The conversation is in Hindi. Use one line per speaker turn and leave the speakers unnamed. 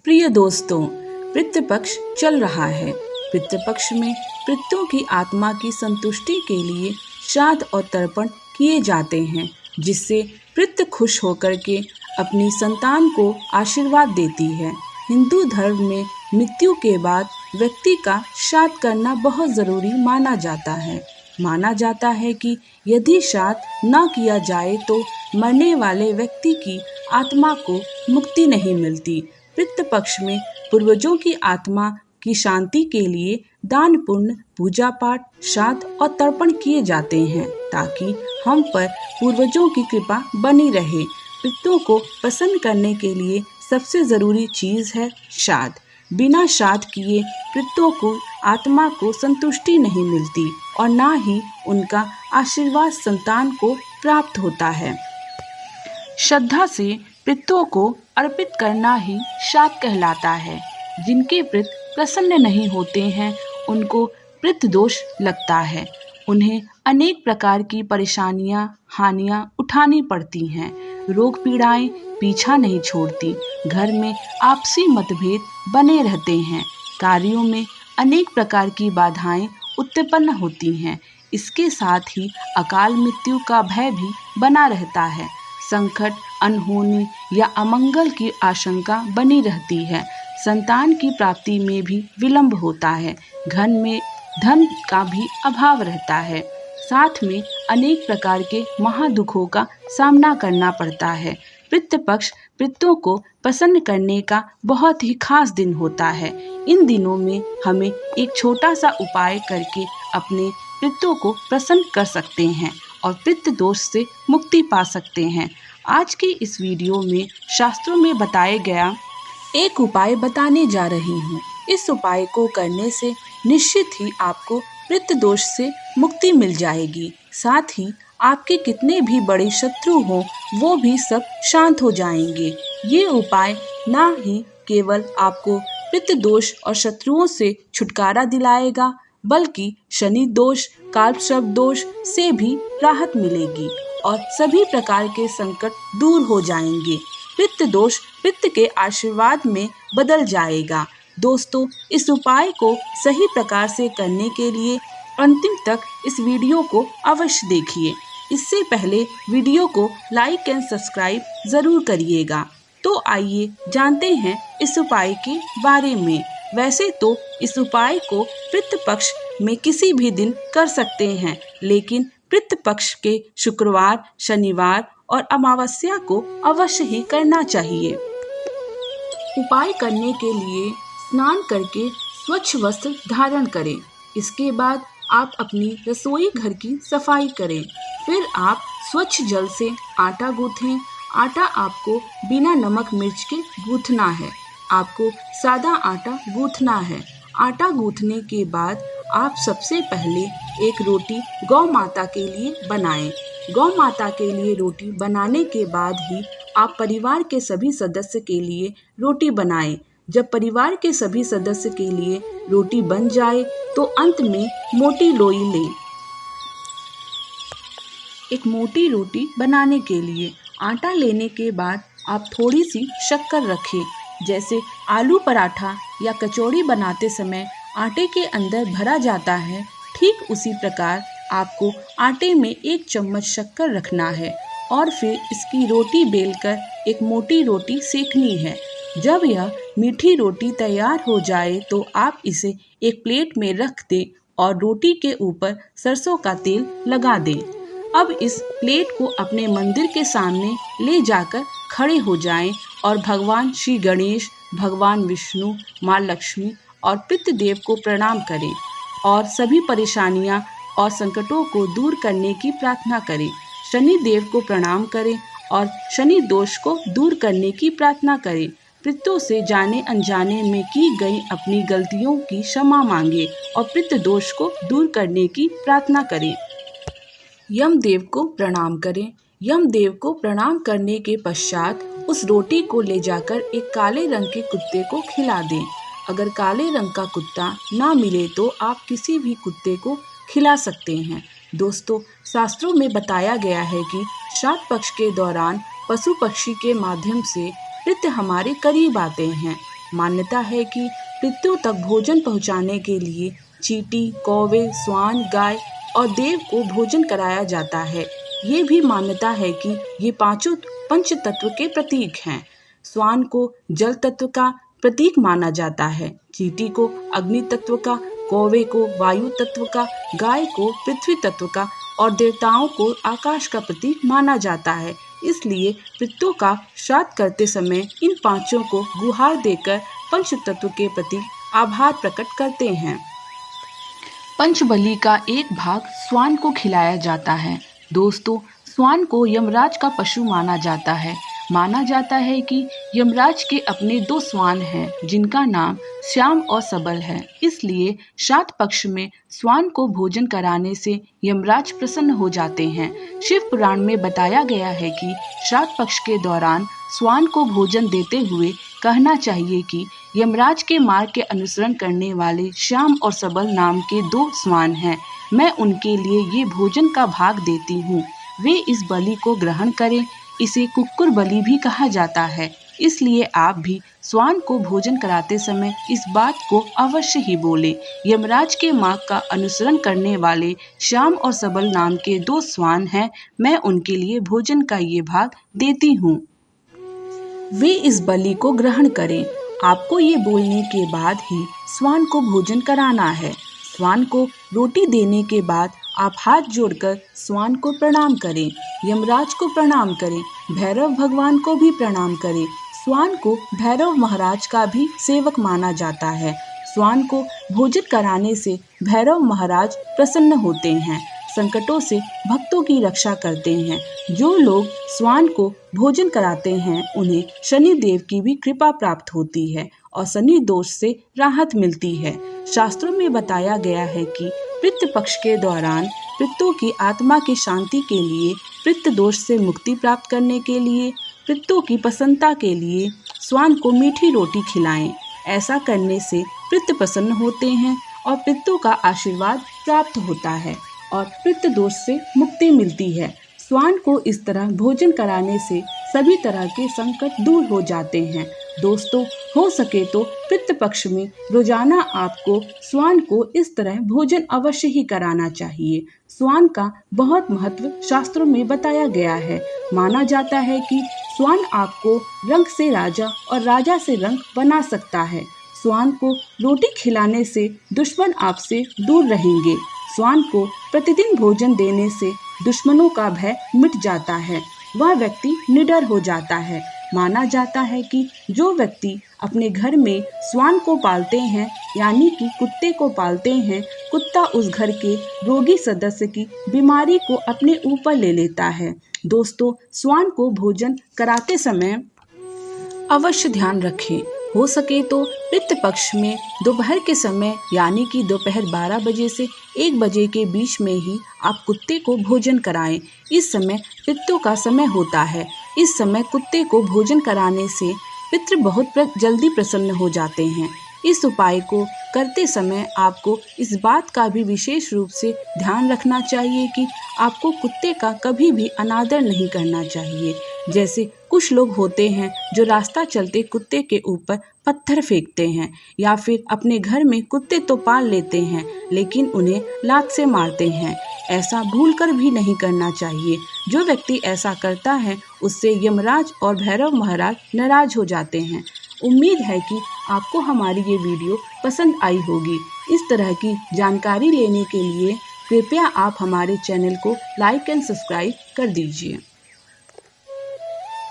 प्रिय दोस्तों, पितृपक्ष चल रहा है। पितृपक्ष में पितरों की आत्मा की संतुष्टि के लिए श्राद्ध और तर्पण किए जाते हैं, जिससे पितृ खुश होकर के अपनी संतान को आशीर्वाद देती है। हिंदू धर्म में मृत्यु के बाद व्यक्ति का श्राद्ध करना बहुत ज़रूरी माना जाता है। माना जाता है कि यदि श्राद्ध न किया जाए तो मरने वाले व्यक्ति की आत्मा को मुक्ति नहीं मिलती। पितृपक्ष में पूर्वजों की आत्मा की शांति के लिए दान पुण्य, पूजा पाठ, श्राद्ध और तर्पण किए जाते हैं, ताकि हम पर पूर्वजों की कृपा बनी रहे। पितरों को प्रसन्न करने के लिए सबसे ज़रूरी चीज़ है श्राद्ध। बिना श्राद्ध किए पितरों को आत्मा को संतुष्टि नहीं मिलती और ना ही उनका आशीर्वाद संतान को प्राप्त होता है। श्रद्धा से पितरों को अर्पित करना ही श्राद्ध कहलाता है। जिनके पितृ प्रसन्न नहीं होते हैं, उनको पितृदोष लगता है। उन्हें अनेक प्रकार की परेशानियां, हानियां उठानी पड़ती हैं। रोग पीड़ाएं पीछा नहीं छोड़ती। घर में आपसी मतभेद बने रहते हैं। कार्यों में अनेक प्रकार की बाधाएं उत्पन्न होती हैं। इसके साथ ही अकाल मृत्यु का भय भी बना रहता है। संकट, अनहोनी या अमंगल की आशंका बनी रहती है। संतान की प्राप्ति में भी विलंब होता है। घर में धन का भी अभाव रहता है। साथ में अनेक प्रकार के महादुखों का सामना करना पड़ता है। पितृपक्ष पितरों को प्रसन्न करने का बहुत ही खास दिन होता है। इन दिनों में हमें एक छोटा सा उपाय करके अपने पितरों को प्रसन्न कर सकते हैं और पितृदोष से मुक्ति पा सकते हैं। आज की इस वीडियो में शास्त्रों में बताया गया एक उपाय बताने जा रही हूँ। इस उपाय को करने से निश्चित ही आपको पितृदोष से मुक्ति मिल जाएगी। साथ ही आपके कितने भी बड़े शत्रु हों, वो भी सब शांत हो जाएंगे। ये उपाय ना ही केवल आपको पितृदोष और शत्रुओं से छुटकारा दिलाएगा, बल्कि शनि दोष, कालसर्प दोष से भी राहत मिलेगी और सभी प्रकार के संकट दूर हो जाएंगे। पितृदोष पितृ के आशीर्वाद में बदल जाएगा। दोस्तों, इस उपाय को सही प्रकार से करने के लिए अंतिम तक इस वीडियो को अवश्य देखिए। इससे पहले वीडियो को लाइक एंड सब्सक्राइब ज़रूर करिएगा। तो आइए जानते हैं इस उपाय के बारे में। वैसे तो इस उपाय को पितृपक्ष में किसी भी दिन कर सकते हैं, लेकिन पितृपक्ष के शुक्रवार, शनिवार और अमावस्या को अवश्य ही करना चाहिए। उपाय करने के लिए स्नान करके स्वच्छ वस्त्र धारण करें। इसके बाद आप अपनी रसोई घर की सफाई करें। फिर आप स्वच्छ जल से आटा गूँथें। आटा आपको बिना नमक मिर्च के गूँथना है। आपको सादा आटा गूँथना है। आटा गूँथने के बाद आप सबसे पहले एक रोटी गौ माता के लिए बनाएं। गौ माता के लिए रोटी बनाने के बाद ही आप परिवार के सभी सदस्य के लिए रोटी बनाएं। जब परिवार के सभी सदस्य के लिए रोटी बन जाए तो अंत में मोटी लोई लें। एक मोटी रोटी बनाने के लिए आटा लेने के बाद आप थोड़ी सी शक्कर रखें। जैसे आलू पराठा या कचौड़ी बनाते समय आटे के अंदर भरा जाता है, ठीक उसी प्रकार आपको आटे में 1 चम्मच शक्कर रखना है और फिर इसकी रोटी बेलकर एक मोटी रोटी सेकनी है। जब यह मीठी रोटी तैयार हो जाए तो आप इसे एक प्लेट में रख दें और रोटी के ऊपर सरसों का तेल लगा दें। अब इस प्लेट को अपने मंदिर के सामने ले जाकर खड़े हो जाएं और भगवान श्री गणेश, भगवान विष्णु, माँ लक्ष्मी और पितृदेव को प्रणाम करें और सभी परेशानियां और संकटों को दूर करने की प्रार्थना करें। शनि देव को प्रणाम करें और शनि दोष को दूर करने की प्रार्थना करें। पितरों से जाने अनजाने में की गई अपनी गलतियों की क्षमा मांगे और पितृदोष को दूर करने की प्रार्थना करें। यमदेव को प्रणाम करें। यमदेव को प्रणाम करने के पश्चात उस रोटी को ले जाकर एक काले रंग के कुत्ते को खिला दें। अगर काले रंग का कुत्ता ना मिले तो आप किसी भी कुत्ते को खिला सकते हैं। दोस्तों, शास्त्रों में बताया गया है कि श्राद्ध पक्ष के दौरान पशु पक्षी के माध्यम से पितृ हमारे करीब आते हैं। मान्यता है कि पितरों तक भोजन पहुंचाने के लिए चींटी, कौवे, स्वान, गाय और देव को भोजन कराया जाता है। ये भी मान्यता है कि ये पांचों पंच तत्व के प्रतीक हैं। स्वान को जल तत्व का प्रतीक माना जाता है, चींटी को अग्नि तत्व का, कौवे को वायु तत्व का, गाय को पृथ्वी तत्व का और देवताओं को आकाश का प्रतीक माना जाता है। इसलिए पितरों का श्राद्ध करते समय इन पांचों को गुहार देकर पंच तत्व के प्रति आभार प्रकट करते हैं। पंचबली का एक भाग स्वान को खिलाया जाता है। दोस्तों, स्वान को यमराज का पशु माना जाता है। माना जाता है कि यमराज के अपने 2 स्वान हैं जिनका नाम श्याम और सबल है। इसलिए श्राद्ध पक्ष में स्वान को भोजन कराने से यमराज प्रसन्न हो जाते हैं। शिव पुराण में बताया गया है कि श्राद्ध पक्ष के दौरान स्वान को भोजन देते हुए कहना चाहिए कि यमराज के मार्ग के अनुसरण करने वाले श्याम और सबल नाम के 2 स्वान हैं। मैं उनके लिए ये भोजन का भाग देती हूँ। वे इस बलि को ग्रहण करें। इसे कुक्कुर बलि भी कहा जाता है। इसलिए आप भी स्वान को भोजन कराते समय इस बात को अवश्य ही बोलें। यमराज के मार्ग का अनुसरण करने वाले श्याम और सबल नाम के 2 स्वान हैं। मैं उनके लिए भोजन का ये भाग देती हूँ। वे इस बलि को ग्रहण करें। आपको ये बोलने के बाद ही स्वान को भोजन कराना है। स्वान को रोटी देने के बाद आप हाथ जोड़कर स्वान को प्रणाम करें, यमराज को प्रणाम करें, भैरव भगवान को भी प्रणाम करें। स्वान को भैरव महाराज का भी सेवक माना जाता है। स्वान को भोजन कराने से भैरव महाराज प्रसन्न होते हैं, संकटों से भक्तों की रक्षा करते हैं। जो लोग स्वान को भोजन कराते हैं उन्हें शनि देव की भी कृपा प्राप्त होती है और शनि दोष से राहत मिलती है। शास्त्रों में बताया गया है कि पितृ पक्ष के दौरान पितरों की आत्मा की शांति के लिए, पितृ दोष से मुक्ति प्राप्त करने के लिए, पितरों की प्रसन्नता के लिए स्वान को मीठी रोटी खिलाएं। ऐसा करने से पितृ प्रसन्न होते हैं और पितरों का आशीर्वाद प्राप्त होता है और पितृ दोष से मुक्ति मिलती है। स्वान को इस तरह भोजन कराने से सभी तरह के संकट दूर हो जाते हैं। दोस्तों, हो सके तो पितृ पक्ष में रोजाना आपको स्वान को इस तरह भोजन अवश्य ही कराना चाहिए। स्वान का बहुत महत्व शास्त्रों में बताया गया है। माना जाता है कि स्वान आपको रंग से राजा और राजा से रंग बना सकता है। स्वान को रोटी खिलाने से दुश्मन आपसे दूर रहेंगे। स्वान को प्रतिदिन भोजन देने से दुश्मनों का भय मिट जाता है, वह व्यक्ति निडर हो जाता है। माना जाता है कि जो व्यक्ति अपने घर में स्वान को पालते हैं, यानी कि कुत्ते को पालते हैं, कुत्ता उस घर के रोगी सदस्य की बीमारी को अपने ऊपर ले लेता है। दोस्तों, स्वान को भोजन कराते समय अवश्य ध्यान रखें। हो सके तो पितृ पक्ष में दोपहर के समय, यानी कि दोपहर 12 बजे से 1 बजे के बीच में ही आप कुत्ते को भोजन कराएं। इस समय पितरों का समय होता है। इस समय कुत्ते को भोजन कराने से पितृ बहुत जल्दी प्रसन्न हो जाते हैं। इस उपाय को करते समय आपको इस बात का भी विशेष रूप से ध्यान रखना चाहिए कि आपको कुत्ते का कभी भी अनादर नहीं करना चाहिए। जैसे कुछ लोग होते हैं जो रास्ता चलते कुत्ते के ऊपर पत्थर फेंकते हैं, या फिर अपने घर में कुत्ते तो पाल लेते हैं लेकिन उन्हें लात से मारते हैं। ऐसा भूलकर भी नहीं करना चाहिए। जो व्यक्ति ऐसा करता है उससे यमराज और भैरव महाराज नाराज हो जाते हैं। उम्मीद है कि आपको हमारी ये वीडियो पसंद आई होगी। इस तरह की जानकारी लेने के लिए कृपया आप हमारे चैनल को लाइक एंड सब्सक्राइब कर दीजिए।